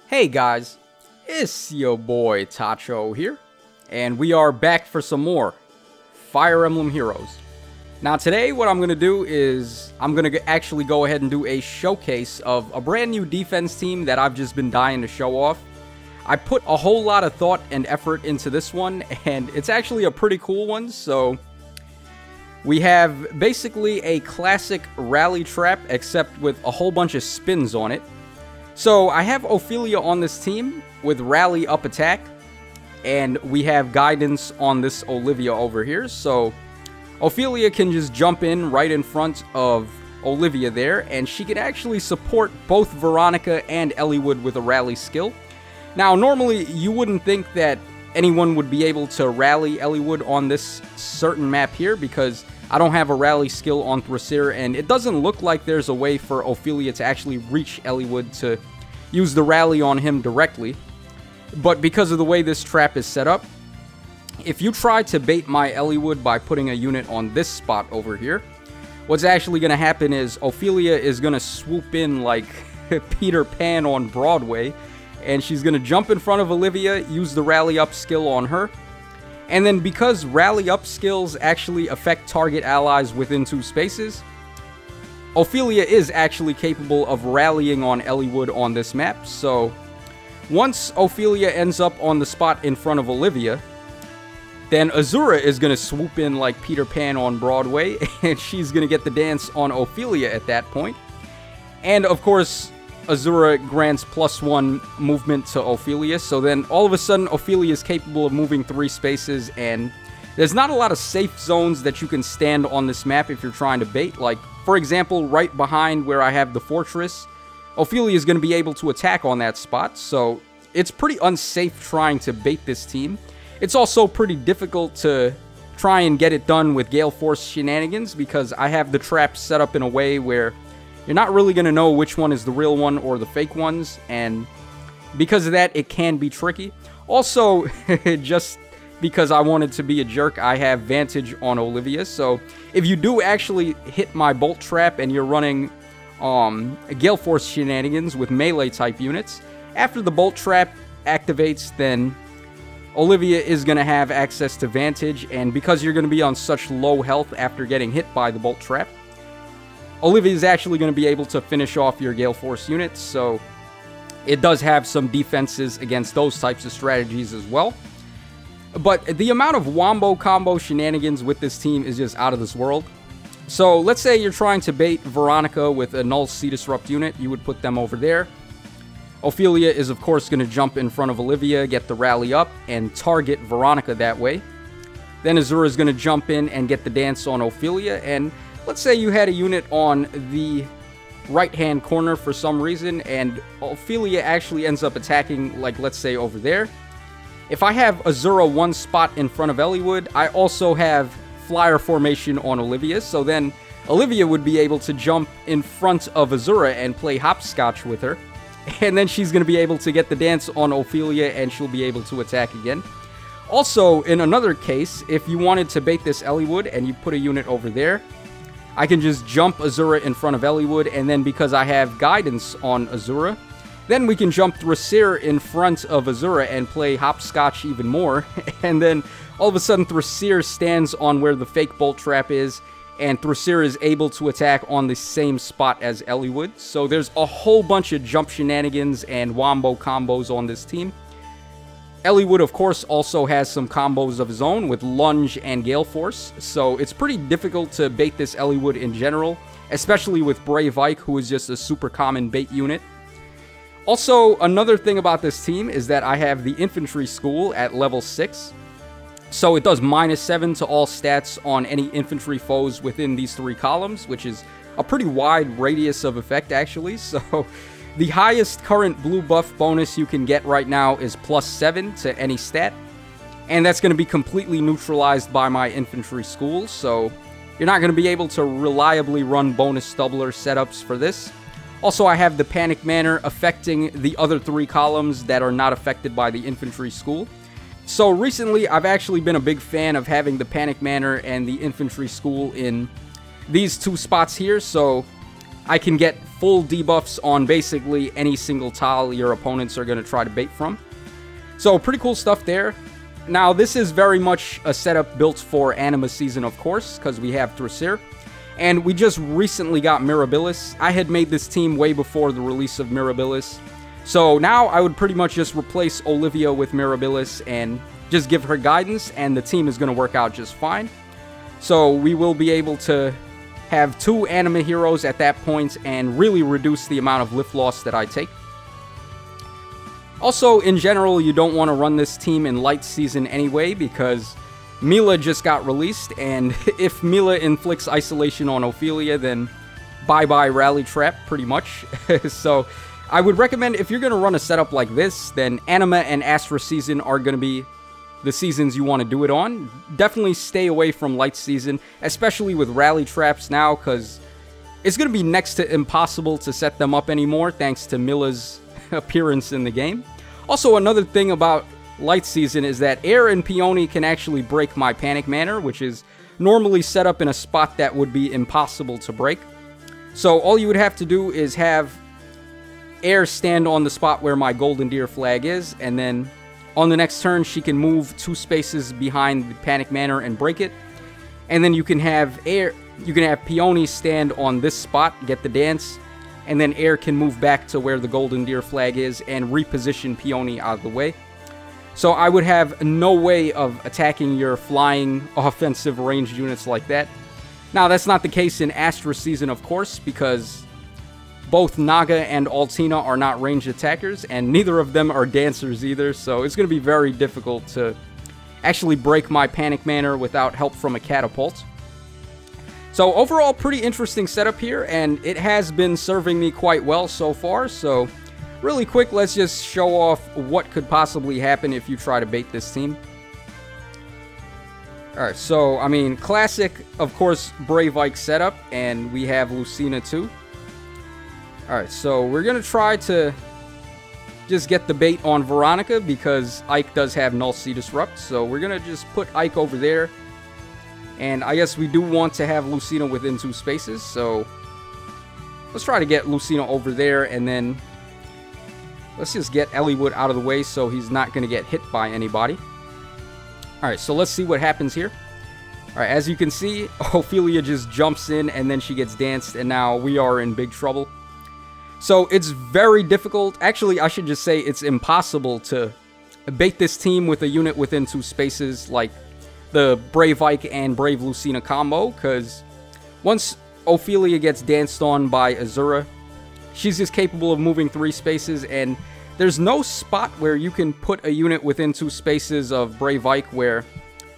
Hey guys, it's your boy Tacho here, and we are back for some more Fire Emblem Heroes. Now today what I'm going to do is, I'm going to actually go ahead and do a showcase of a brand new defense team that I've just been dying to show off. I put a whole lot of thought and effort into this one, and it's actually a pretty cool one. So we have basically a classic rally trap, except with a whole bunch of spins on it. So I have Ophelia on this team with rally up attack, and we have guidance on this Olivia over here. So Ophelia can just jump in right in front of Olivia there, and she can actually support both Veronica and Eliwood with a rally skill. Now normally you wouldn't think that anyone would be able to rally Eliwood on this certain map here, because I don't have a rally skill on Thrasir, and it doesn't look like there's a way for Ophelia to actually reach Eliwood to use the rally on him directly. But because of the way this trap is set up, if you try to bait my Eliwood by putting a unit on this spot over here, what's actually going to happen is Ophelia is going to swoop in like Peter Pan on Broadway, and she's going to jump in front of Olivia, use the rally up skill on her. And then because rally up skills actually affect target allies within 2 spaces, Ophelia is actually capable of rallying on Eliwood on this map. So once Ophelia ends up on the spot in front of Olivia, then Azura is going to swoop in like Peter Pan on Broadway, and she's going to get the dance on Ophelia at that point. And of course, Azura grants +1 movement to Ophelia, so then all of a sudden Ophelia is capable of moving 3 spaces, and there's not a lot of safe zones that you can stand on this map if you're trying to bait. Like, for example, right behind where I have the fortress, Ophelia is going to be able to attack on that spot, so it's pretty unsafe trying to bait this team. It's also pretty difficult to try and get it done with Gale Force Shenanigans, because I have the trap set up in a way where you're not really going to know which one is the real one or the fake ones, and because of that, it can be tricky. Also, just because I wanted to be a jerk, I have Vantage on Olivia, so if you do actually hit my Bolt Trap and you're running Gale Force Shenanigans with melee type units, after the Bolt Trap activates, then Olivia is going to have access to Vantage, and because you're going to be on such low health after getting hit by the Bolt Trap, Olivia is actually going to be able to finish off your Gale Force units, so it does have some defenses against those types of strategies as well. But the amount of Wombo combo shenanigans with this team is just out of this world. So let's say you're trying to bait Veronica with a Null Sea Disrupt unit, you would put them over there. Ophelia is of course going to jump in front of Olivia, get the rally up, and target Veronica that way. Then Azura is going to jump in and get the dance on Ophelia, and let's say you had a unit on the right-hand corner for some reason, and Ophelia actually ends up attacking, like, let's say over there. If I have Azura one spot in front of Eliwood, I also have flyer formation on Olivia, so then Olivia would be able to jump in front of Azura and play hopscotch with her, and then she's going to be able to get the dance on Ophelia, and she'll be able to attack again. Also, in another case, if you wanted to bait this Eliwood and you put a unit over there, I can just jump Azura in front of Eliwood, and then because I have guidance on Azura, then we can jump Thrasir in front of Azura and play hopscotch even more, and then all of a sudden Thrasir stands on where the fake Bolt Trap is, and Thrasir is able to attack on the same spot as Eliwood. So there's a whole bunch of jump shenanigans and Wombo combos on this team. Eliwood, of course, also has some combos of his own with Lunge and Gale Force, so it's pretty difficult to bait this Eliwood in general, especially with Brave Ike, who is just a super common bait unit. Also, another thing about this team is that I have the Infantry School at level 6, so it does -7 to all stats on any infantry foes within these 3 columns, which is a pretty wide radius of effect, actually. So the highest current blue buff bonus you can get right now is +7 to any stat, and that's going to be completely neutralized by my Infantry School, so you're not going to be able to reliably run bonus doubler setups for this. Also, I have the Panic Manor affecting the other 3 columns that are not affected by the Infantry School. So recently, I've actually been a big fan of having the Panic Manor and the Infantry School in these 2 spots here, so I can get full debuffs on basically any single tile your opponents are going to try to bait from. So pretty cool stuff there. Now this is very much a setup built for Anima season, of course, because we have Thrasir. And we just recently got Mirabilis. I had made this team way before the release of Mirabilis. So now I would pretty much just replace Olivia with Mirabilis and just give her guidance, and the team is going to work out just fine. So we will be able to have 2 Anima heroes at that point and really reduce the amount of lift loss that I take. Also, in general, you don't want to run this team in light season anyway, because Mila just got released, and if Mila inflicts isolation on Ophelia, then bye-bye Rally Trap, pretty much. So I would recommend, if you're going to run a setup like this, then Anima and Astra season are going to be the seasons you want to do it on. Definitely stay away from light season, especially with Rally Traps now, because it's going to be next to impossible to set them up anymore, thanks to Mila's appearance in the game. Also, another thing about light season is that Air and Peony can actually break my Panic Manor, which is normally set up in a spot that would be impossible to break. So all you would have to do is have Air stand on the spot where my Golden Deer flag is, and then on the next turn she can move 2 spaces behind the Panic Manor and break it. And then you can have Peony stand on this spot, get the dance, and then Air can move back to where the Golden Deer flag is and reposition Peony out of the way. So I would have no way of attacking your flying offensive ranged units like that. Now that's not the case in Astra season, of course, because both Naga and Altina are not ranged attackers, and neither of them are dancers either, so it's going to be very difficult to actually break my Panic Manor without help from a catapult. So overall, pretty interesting setup here, and it has been serving me quite well so far. So really quick, let's just show off what could possibly happen if you try to bait this team. Alright, so, I mean, classic, of course, Brave Ike setup, and we have Lucina too. Alright, so we're going to try to just get the bait on Veronica, because Ike does have Null Sea Disrupt, so we're going to just put Ike over there. And I guess we do want to have Lucina within 2 spaces, so let's try to get Lucina over there, and then let's just get Eliwood out of the way so he's not going to get hit by anybody. Alright, so let's see what happens here. Alright, as you can see, Ophelia just jumps in, and then she gets danced, and now we are in big trouble. So it's very difficult. Actually, I should just say it's impossible to bait this team with a unit within 2 spaces, like the Brave Ike and Brave Lucina combo, because once Ophelia gets danced on by Azura, she's just capable of moving 3 spaces, and there's no spot where you can put a unit within 2 spaces of Brave Ike where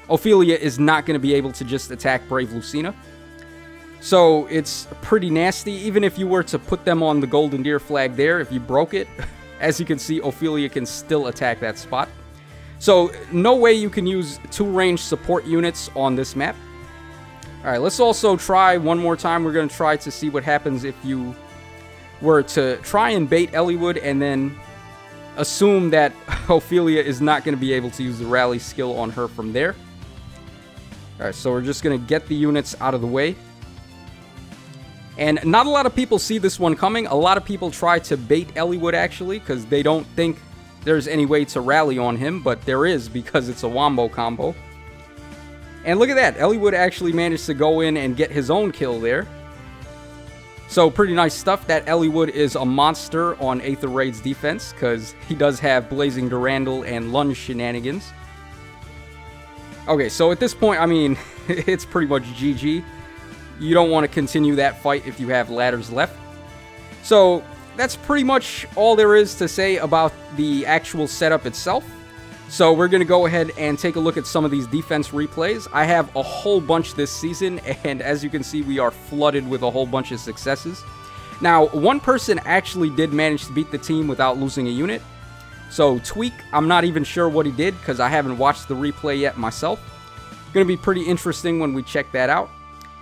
Ophelia is not going to be able to just attack Brave Lucina. So it's pretty nasty. Even if you were to put them on the Golden Deer flag there, if you broke it, as you can see, Ophelia can still attack that spot. So no way you can use 2 ranged support units on this map. Alright, let's also try one more time. We're going to try to see what happens if you were to try and bait Eliwood and then assume that Ophelia is not going to be able to use the rally skill on her from there. Alright, so we're just going to get the units out of the way. And not a lot of people see this one coming. A lot of people try to bait Eliwood, actually, because they don't think there's any way to rally on him, but there is, because it's a Wombo combo. And look at that, Eliwood actually managed to go in and get his own kill there. So pretty nice stuff. That Eliwood is a monster on Aether Raid's defense, because he does have Blazing Durandal and Lunge Shenanigans. Okay, so at this point, I mean, it's pretty much GG. You don't want to continue that fight if you have ladders left. So that's pretty much all there is to say about the actual setup itself. So we're going to go ahead and take a look at some of these defense replays. I have a whole bunch this season, and as you can see, we are flooded with a whole bunch of successes. Now, one person actually did manage to beat the team without losing a unit. So Tweak, I'm not even sure what he did, because I haven't watched the replay yet myself. Going to be pretty interesting when we check that out.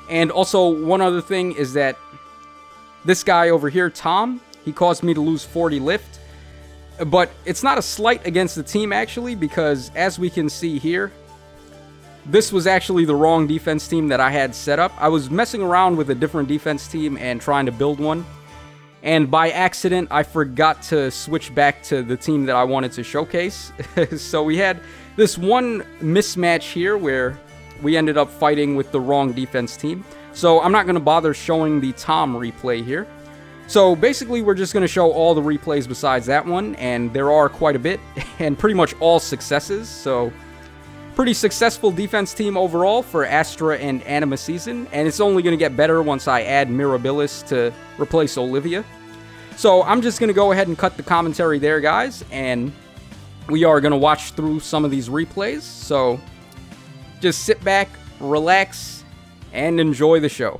And also, one other thing is that this guy over here, Tom, he caused me to lose 40 lift. But it's not a slight against the team, actually, because as we can see here, this was actually the wrong defense team that I had set up. I was messing around with a different defense team and trying to build one. And by accident, I forgot to switch back to the team that I wanted to showcase. So we had this one mismatch here where we ended up fighting with the wrong defense team. So I'm not going to bother showing the Tom replay here. So basically, we're just going to show all the replays besides that one, and there are quite a bit, and pretty much all successes. So pretty successful defense team overall for Astra and Anima season, and it's only going to get better once I add Mirabilis to replace Olivia. So I'm just going to go ahead and cut the commentary there, guys, and we are going to watch through some of these replays. So just sit back, relax, and enjoy the show.